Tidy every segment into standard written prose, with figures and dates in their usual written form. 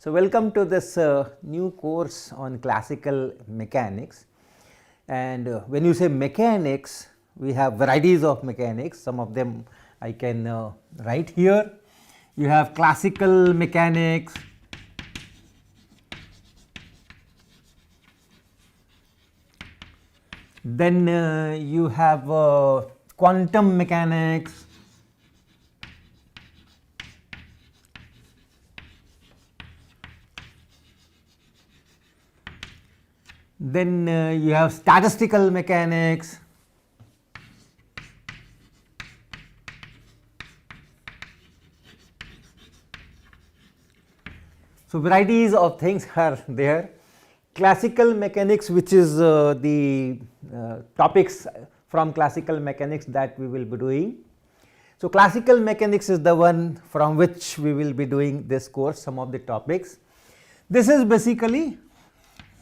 So, welcome to this new course on classical mechanics, and when you say mechanics, we have varieties of mechanics. Some of them I can write here. You have classical mechanics, then you have quantum mechanics, then you have statistical mechanics, so varieties of things are there. Classical mechanics, which is the topics from classical mechanics that we will be doing. So, classical mechanics is the one from which we will be doing this course, some of the topics. This is basically,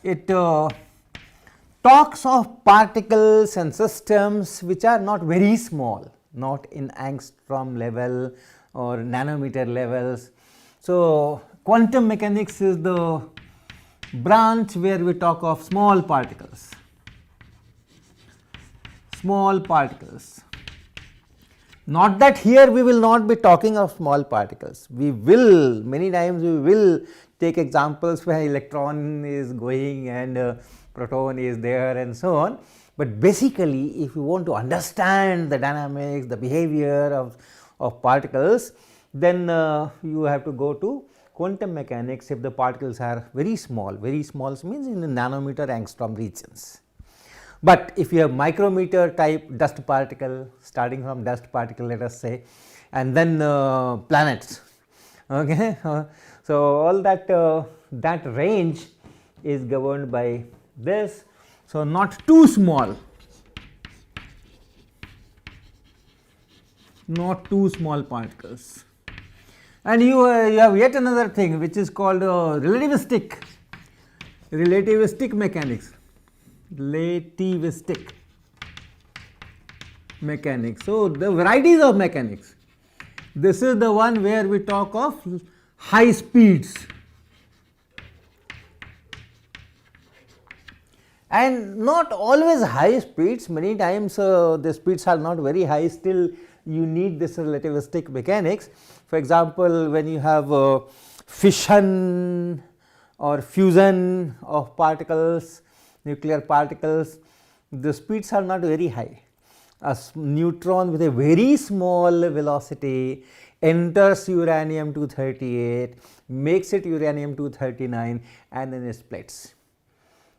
it talks of particles and systems which are not very small, not in angstrom level or nanometer levels. So, quantum mechanics is the branch where we talk of small particles, Not that here we will not be talking of small particles, we will, many times we will take examples where electron is going and proton is there and so on, but basically if you want to understand the dynamics, the behavior of particles, then you have to go to quantum mechanics if the particles are very small means in the nanometer angstrom regions. But if you have micrometer type dust particle, starting from dust particle let us say, and then planets, okay. So, all that that range is governed by this. So, not too small, particles. And you have yet another thing which is called relativistic mechanics. So, the varieties of mechanics, this is the one where we talk of high speeds, and not always high speeds, many times the speeds are not very high, still you need this relativistic mechanics. For example, when you have fission or fusion of particles, nuclear particles, the speeds are not very high. A neutron with a very small velocity enters uranium 238, makes it uranium 239 and then it splits.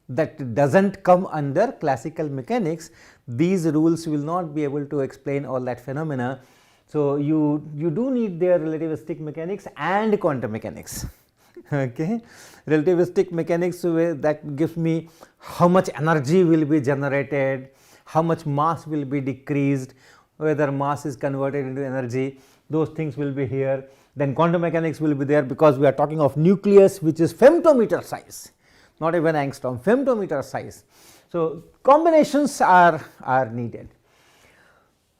That does not come under classical mechanics. These rules will not be able to explain all that phenomena. So, you do need their relativistic mechanics and quantum mechanics. Okay. Relativistic mechanics, that gives me how much energy will be generated, how much mass will be decreased, whether mass is converted into energy, those things will be here. Then quantum mechanics will be there because we are talking of nucleus which is femtometer size, not even angstrom, femtometer size. So, combinations are needed.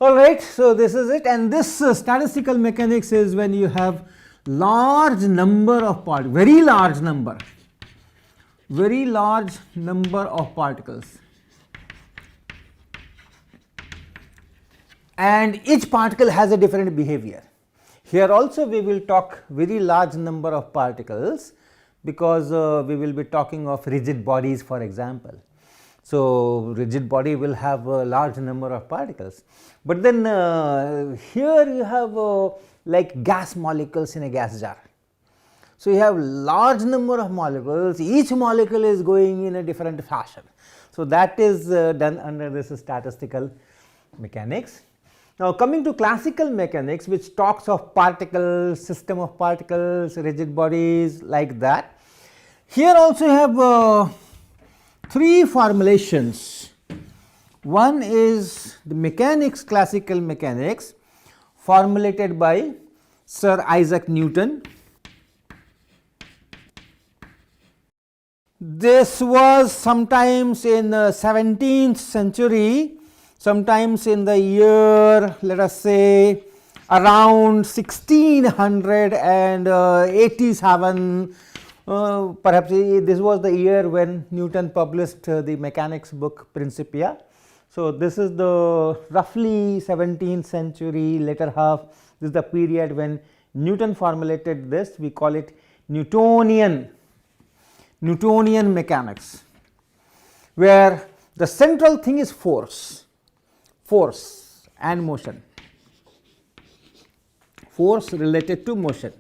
All right. So, this is it, and this statistical mechanics is when you have large number of particles, very large number of particles, and each particle has a different behavior. Here also we will talk very large number of particles because we will be talking of rigid bodies, for example. So, rigid body will have a large number of particles, but then here you have like gas molecules in a gas jar. So, you have large number of molecules, each molecule is going in a different fashion. So, that is done under this statistical mechanics. Now, coming to classical mechanics, which talks of particles, system of particles, rigid bodies, like that. Here also you have three formulations. One is the mechanics, classical mechanics, formulated by Sir Isaac Newton. This was sometimes in the 17th century, sometimes in the year, let us say around 1687 Perhaps this was the year when Newton published the mechanics book Principia. So, this is the roughly 17th century later half. This is the period when Newton formulated this. We call it Newtonian mechanics, where the central thing is force and motion, force related to motion.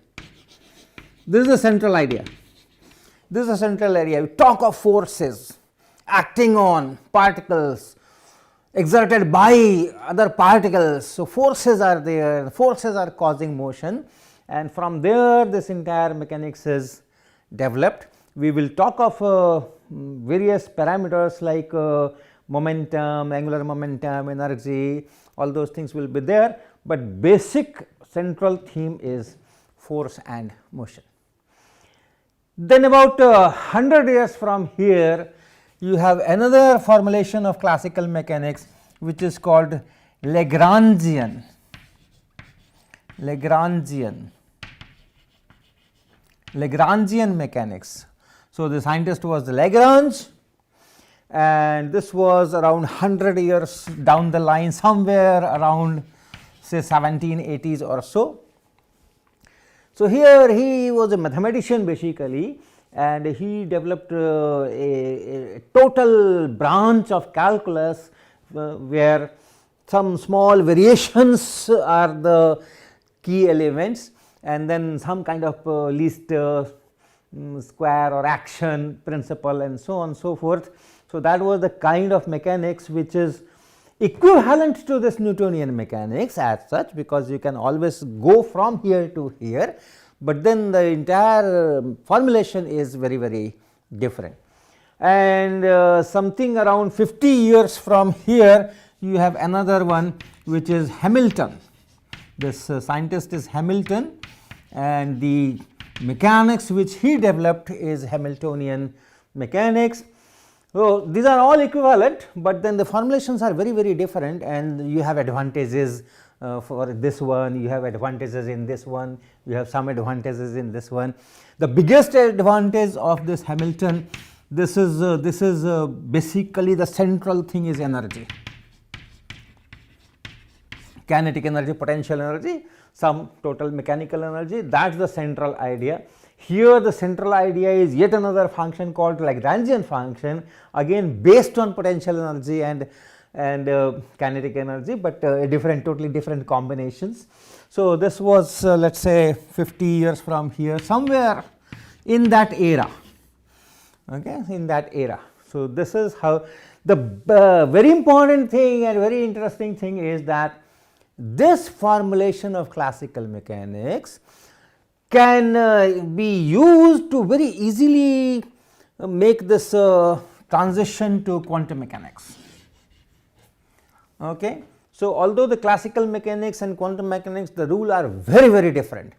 This is the central idea. This is a central area. We talk of forces acting on particles, exerted by other particles. So, forces are there, forces are causing motion, and from there this entire mechanics is developed. We will talk of various parameters like momentum, angular momentum, energy, all those things will be there, but basic central theme is force and motion. Then about 100 years from here, you have another formulation of classical mechanics which is called Lagrangian mechanics. So, the scientist was Lagrange, and this was around 100 years down the line, somewhere around say 1780s or so. So, here he was a mathematician basically, and he developed a total branch of calculus where some small variations are the key elements, and then some kind of least square or action principle and so on and so forth. So, that was the kind of mechanics which is equivalent to this Newtonian mechanics as such, because you can always go from here to here, but then the entire formulation is very, very different. And something around 50 years from here, you have another one which is Hamilton. This scientist is Hamilton, and the mechanics which he developed is Hamiltonian mechanics. So, these are all equivalent, but then the formulations are very, very different, and you have advantages for this one, you have advantages in this one, you have some advantages in this one. The biggest advantage of this Hamilton, this is basically the central thing is energy, kinetic energy, potential energy, some total mechanical energy. That is the central idea. Here the central idea is yet another function called Lagrangian function, again based on potential energy and kinetic energy, but totally different combinations. So, this was let us say 50 years from here, somewhere in that era, okay, in that era. So, this is how the very important thing and very interesting thing is that this formulation of classical mechanics can be used to very easily make this transition to quantum mechanics. Okay. So, although the classical mechanics and quantum mechanics, the rule are very, very different,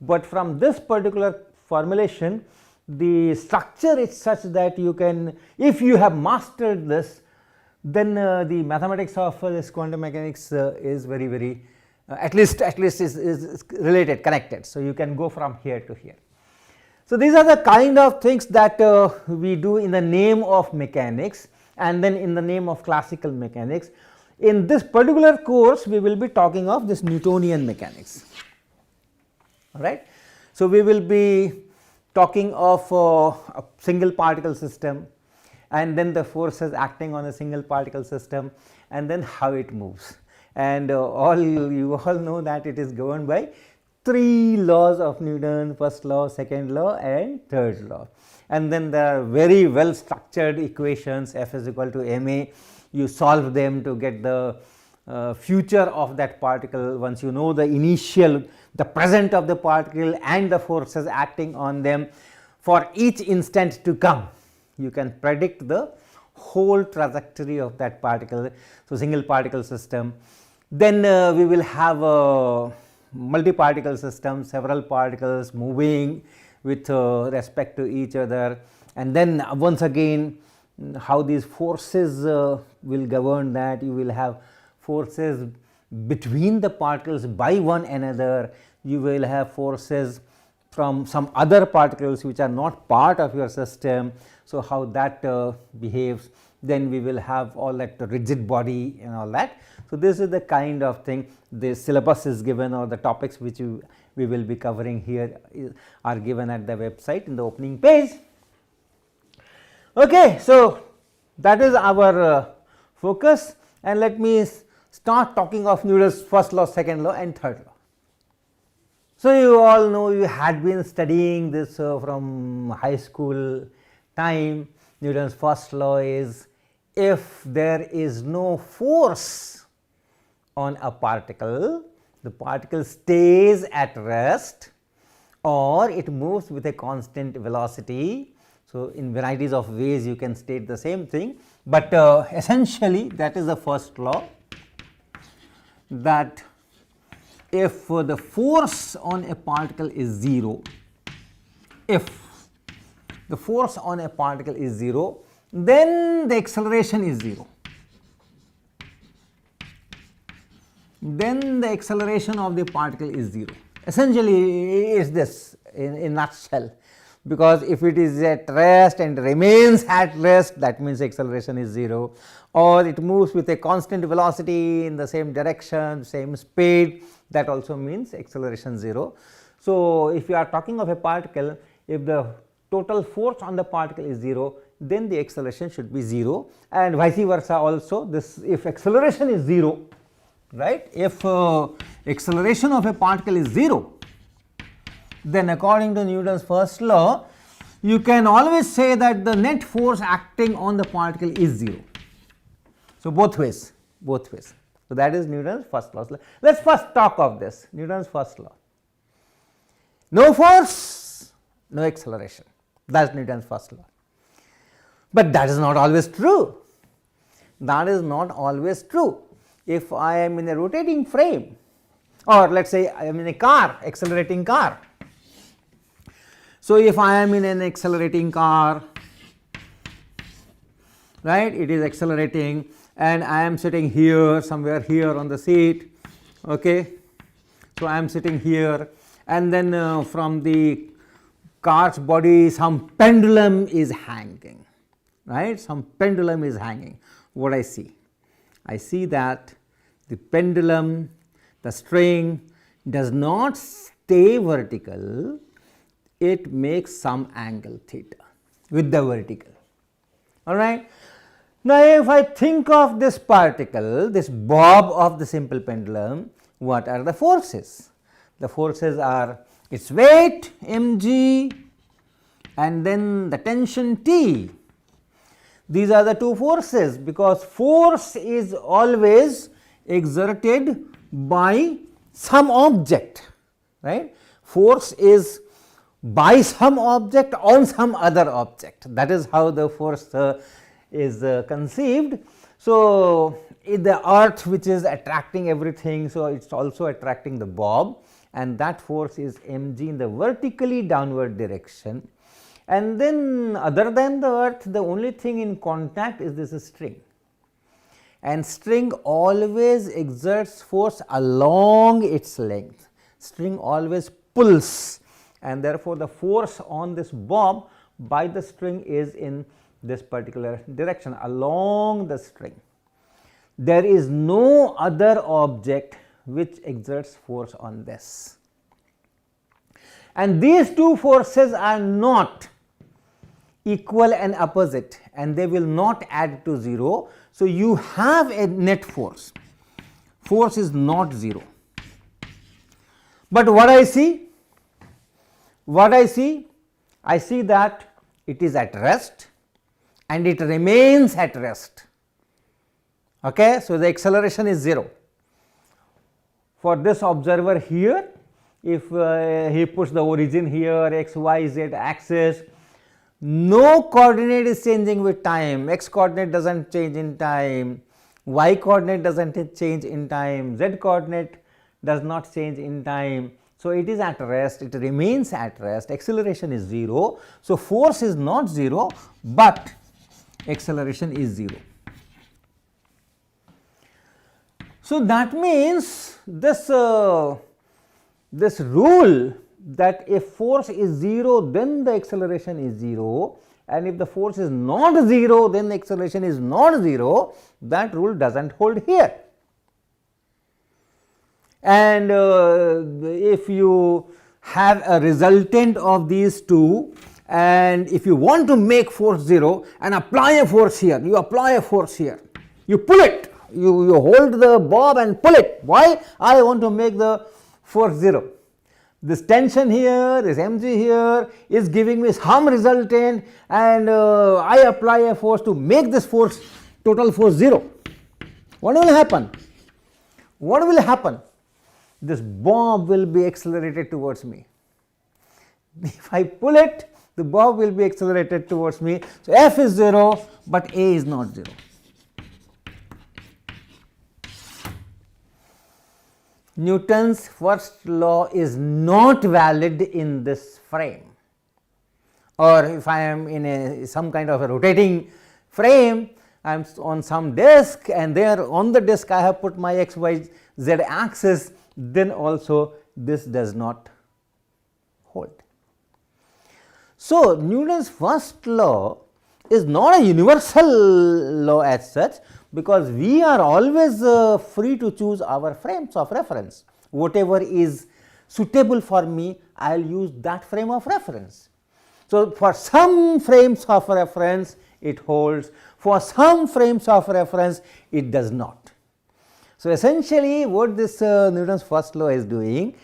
but from this particular formulation, the structure is such that you can, if you have mastered this, then the mathematics of this quantum mechanics is very, very at least is related, connected. So, you can go from here to here. So, these are the kind of things that we do in the name of mechanics and then in the name of classical mechanics. In this particular course, we will be talking of this Newtonian mechanics, all right. So, we will be talking of a single particle system, and then the forces acting on a single particle system, and then how it moves. And you all know that it is governed by 3 laws of Newton: first law, second law, and third law. And then there are very well structured equations, F is equal to ma. You solve them to get the future of that particle. Once you know the initial, the present of the particle and the forces acting on them for each instant to come, you can predict the whole trajectory of that particle. So, single particle system. Then we will have a multi-particle system, several particles moving with respect to each other, and then once again how these forces will govern that. You will have forces between the particles by one another, you will have forces from some other particles which are not part of your system. So, how that behaves, then we will have all that rigid body and all that. So, this is the kind of thing the syllabus is given, or the topics which we will be covering here are given at the website in the opening page. Okay, so that is our focus, and let me start talking of Newton's first law, second law and third law. So, you all know, you had been studying this from high school time. Newton's first law is, if there is no force on a particle, the particle stays at rest or it moves with a constant velocity. So, in varieties of ways you can state the same thing, but essentially that is the first law, that if the force on a particle is 0, if the force on a particle is 0, then the acceleration is 0. Then the acceleration of the particle is 0. Essentially is this in a nutshell, because if it is at rest and remains at rest, that means acceleration is 0, or it moves with a constant velocity in the same direction, same speed, that also means acceleration 0. So, if you are talking of a particle, if the total force on the particle is 0, then the acceleration should be 0, and vice versa also. This, if acceleration is 0, right, if acceleration of a particle is 0, then according to Newton's first law, you can always say that the net force acting on the particle is 0. So, both ways, both ways. So, that is Newton's first law. Let us first talk of this, Newton's first law. No force, no acceleration, that is Newton's first law. But that is not always true, that is not always true. If I am in a rotating frame, or let us say I am in a car, accelerating car. So, if I am in an accelerating car, right, it is accelerating and I am sitting here, somewhere here on the seat, okay. So, I am sitting here, and then from the car's body some pendulum is hanging, right, some pendulum is hanging. What I see? I see that the pendulum, the string does not stay vertical, it makes some angle theta with the vertical, all right. Now, if I think of this particle, this bob of the simple pendulum, what are the forces? The forces are its weight mg and then the tension T. These are the two forces, because force is always exerted by some object, right. Force is by some object on some other object, that is how the force is conceived. So, the earth which is attracting everything, so it is also attracting the bob, and that force is mg in the vertically downward direction. And then other than the earth, the only thing in contact is this string, and string always exerts force along its length. String always pulls, and therefore, the force on this bob by the string is in this particular direction along the string. There is no other object which exerts force on this, and these two forces are not equal and opposite, and they will not add to 0. So, you have a net force, force is not 0, but what I see? I see that it is at rest and it remains at rest, okay. So, the acceleration is 0 for this observer here. If he puts the origin here, x, y, z axis, no coordinate is changing with time, x coordinate does not change in time, y coordinate does not change in time, z coordinate does not change in time. So, it is at rest, it remains at rest, acceleration is 0. So, force is not 0, but acceleration is 0. So, that means this rule that if force is 0, then the acceleration is 0, and if the force is not 0, then the acceleration is not 0, that rule does not hold here. And if you have a resultant of these two, and if you want to make force 0 and apply a force here, you apply a force here, you pull it, you hold the bob and pull it. Why? I want to make the force 0. This tension here, this mg here is giving me some resultant, and I apply a force to make this force, total force 0. What will happen? What will happen? This bob will be accelerated towards me. If I pull it, the bob will be accelerated towards me. So, F is 0, but A is not 0. Newton's first law is not valid in this frame, or if I am in some kind of a rotating frame, I am on some disk, and there on the disk I have put my x, y, z axis, then also this does not hold. So, Newton's first law is not a universal law as such, because we are always free to choose our frames of reference. Whatever is suitable for me, I will use that frame of reference. So, for some frames of reference it holds, for some frames of reference it does not. So, essentially what this Newton's first law is doing,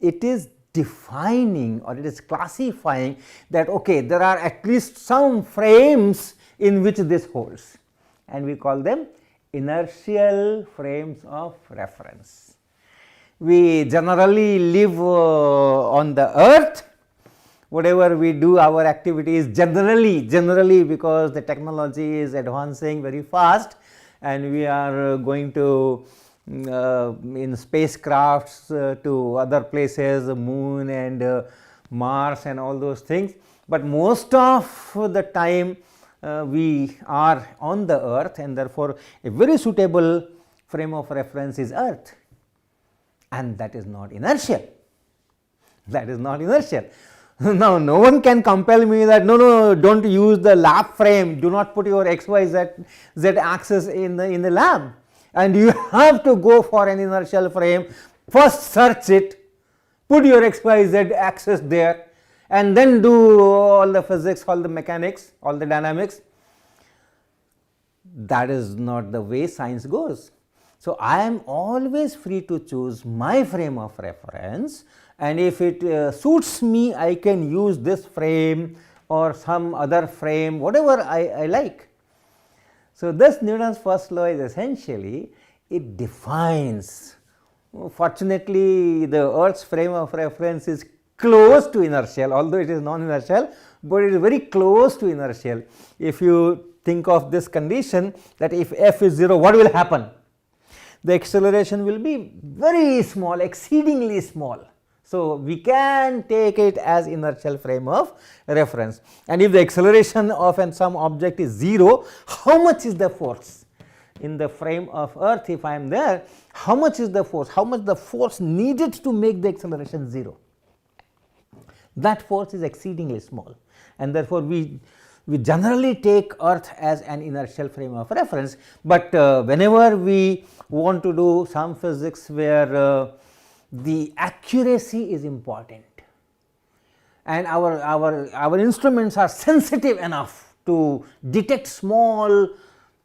it is defining or it is classifying that okay, there are at least some frames in which this holds, and we call them inertial frames of reference. We generally live on the earth. Whatever we do, our activities generally because the technology is advancing very fast, and we are going to in spacecrafts to other places, the moon and Mars and all those things, but most of the time we are on the earth, and therefore a very suitable frame of reference is earth, and that is not inertial. That is not inertial. Now, no one can compel me that no, do not use the lab frame, do not put your x, y, z axis in the lab, and you have to go for an inertial frame, first search it, put your x, y, z axis there, and then do all the physics, all the mechanics, all the dynamics. That is not the way science goes. So, I am always free to choose my frame of reference, and if it suits me, I can use this frame or some other frame, whatever I like. So, this Newton's first law is essentially, it defines. Fortunately, the earth's frame of reference is close to inertial, although it is non-inertial, but it is very close to inertial. If you think of this condition that if f is 0, what will happen? The acceleration will be very small, exceedingly small. So, we can take it as inertial frame of reference, and if the acceleration of some object is 0, how much is the force? In the frame of earth, if I am there, how much is the force? How much the force needed to make the acceleration 0? That force is exceedingly small, and therefore we generally take earth as an inertial frame of reference, but whenever we want to do some physics where the accuracy is important, and our instruments are sensitive enough to detect small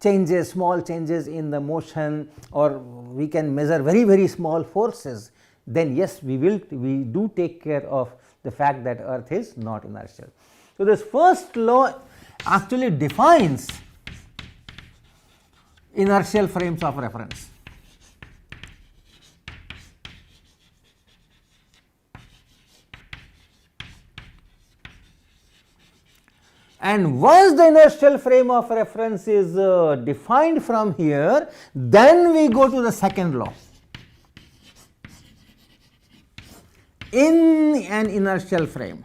changes in the motion, or we can measure very small forces, then yes, we do take care of the fact that earth is not inertial. So, this first law actually defines inertial frames of reference. And once the inertial frame of reference is defined from here, then we go to the second law. In an inertial frame,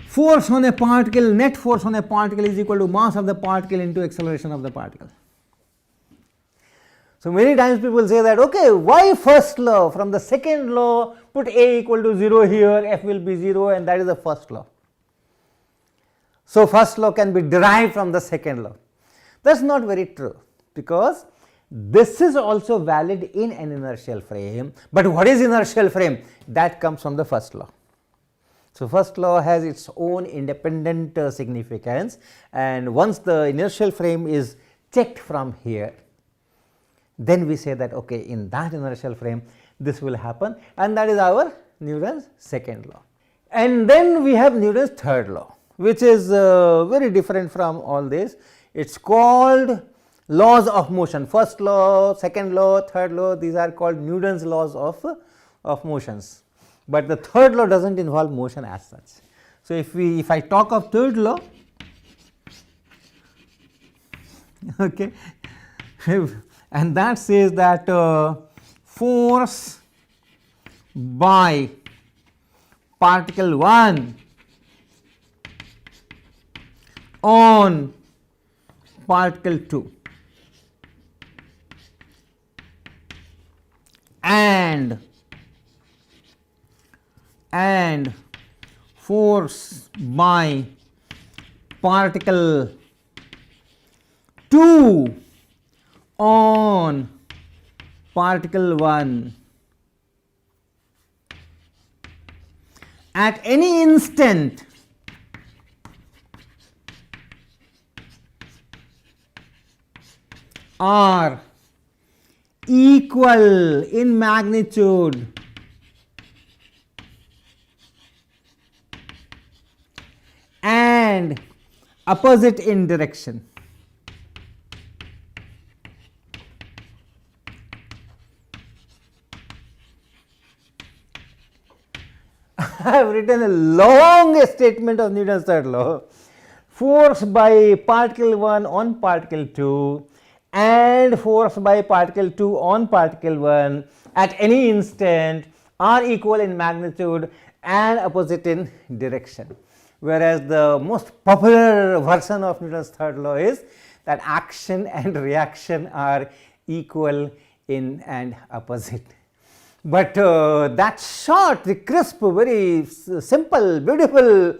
force on a particle, net force on a particle is equal to mass of the particle into acceleration of the particle. So, many times people say that okay, why first law? From the second law put A equal to 0 here, F will be 0, and that is the first law. So, first law can be derived from the second law. That is not very true, because this is also valid in an inertial frame, but what is inertial frame? That comes from the first law. So, first law has its own independent significance, and once the inertial frame is checked from here, then we say that okay, in that inertial frame this will happen, and that is our Newton's second law. And then we have Newton's third law, which is very different from all this. It is called laws of motion. First law, second law, third law, these are called Newton's laws of motions, but the third law does not involve motion as such. So, if I talk of third law, okay, and that says that force by particle 1 on particle 2 and force by particle 2 on particle 1 at any instant are equal in magnitude and opposite in direction. I have written a long statement of Newton's third law. Force by particle 1 on particle 2 and force by particle 2 on particle 1 at any instant are equal in magnitude and opposite in direction. Whereas the most popular version of Newton's third law is that action and reaction are equal in and opposite. But that short, crisp, very simple, beautiful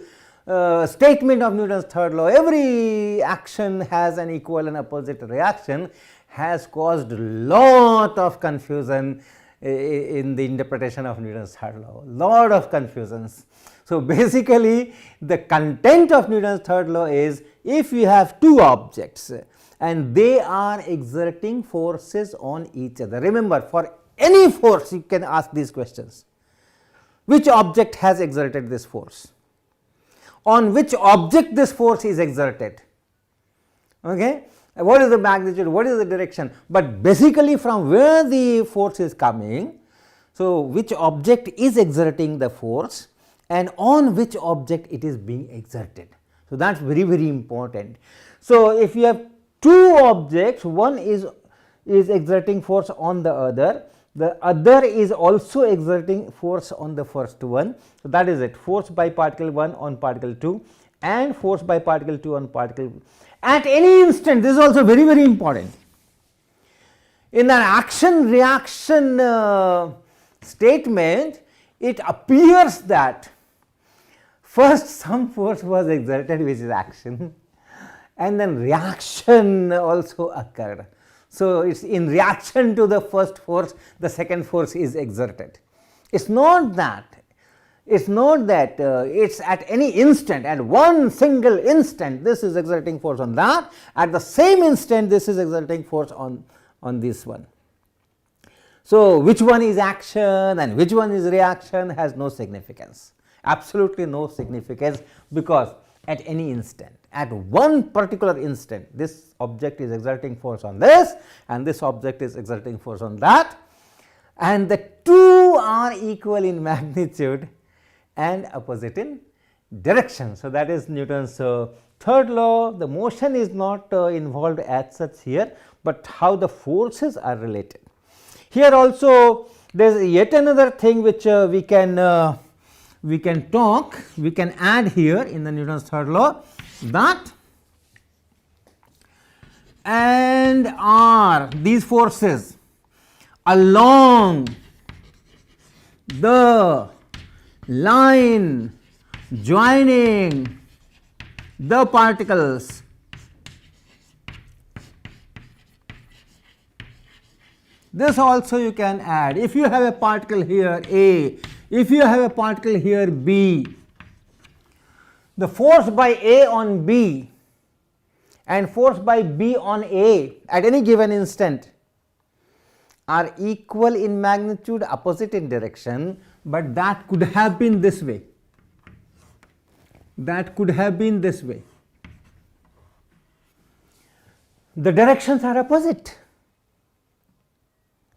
statement of Newton's third law, every action has an equal and opposite reaction, has caused lot of confusion in the interpretation of Newton's third law, lot of confusions. So, basically the content of Newton's third law is, if you have two objects and they are exerting forces on each other, remember, for any force you can ask these questions: which object has exerted this force, on which object this force is exerted, okay? What is the magnitude, what is the direction, but basically from where the force is coming. So, which object is exerting the force and on which object it is being exerted. So, that is very, very important. So, if you have two objects, one is exerting force on the other is also exerting force on the first one. So, that is it, force by particle 1 on particle 2 and force by particle 2 on particle at any instant. This is also very, very important. In an action reaction statement, it appears that first some force was exerted, which is action, and then reaction also occurred. So, it is in reaction to the first force, the second force is exerted. It is not that, it is at any instant, at one single instant this is exerting force on that, at the same instant this is exerting force on this one. So, which one is action and which one is reaction has no significance, absolutely no significance, because at any instant, at one particular instant, this object is exerting force on this and this object is exerting force on that, and the two are equal in magnitude and opposite in direction. So, that is Newton's third law. The motion is not involved as such here, but how the forces are related. Here also there is yet another thing which we can add here in the Newton's third law, that and are these forces along the line joining the particles this also you can add. If you have a particle here A, if you have a particle here B, the force by A on B and force by B on A at any given instant are equal in magnitude, opposite in direction, but that could have been this way. That could have been this way. The directions are opposite.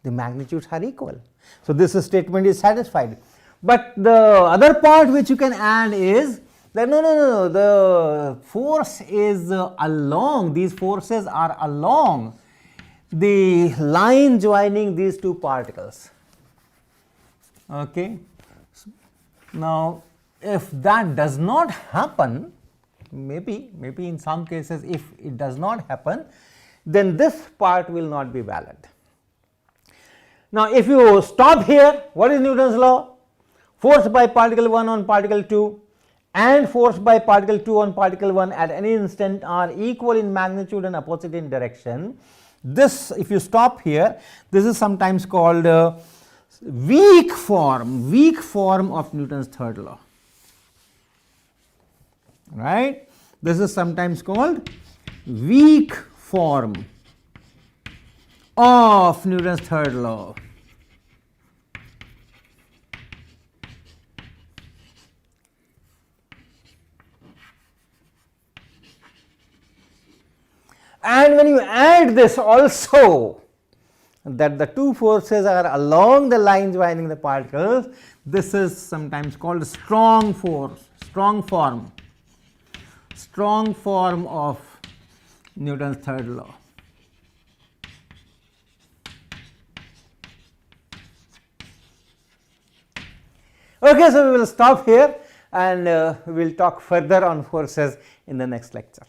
The magnitudes are equal. So, this statement is satisfied. But the other part which you can add is that no, the force is along, these forces are along the line joining these two particles. Okay. Now, if that does not happen, maybe in some cases if it does not happen, then this part will not be valid. Now, if you stop here, what is Newton's law? Force by particle 1 on particle 2 and force by particle 2 on particle 1 at any instant are equal in magnitude and opposite in direction. This, if you stop here, this is sometimes called weak form of Newton's third law, right. This is sometimes called weak form of Newton's third law. And when you add this also, that the two forces are along the line joining the particles, this is sometimes called strong form of Newton's third law. Okay, so we will stop here and we will talk further on forces in the next lecture.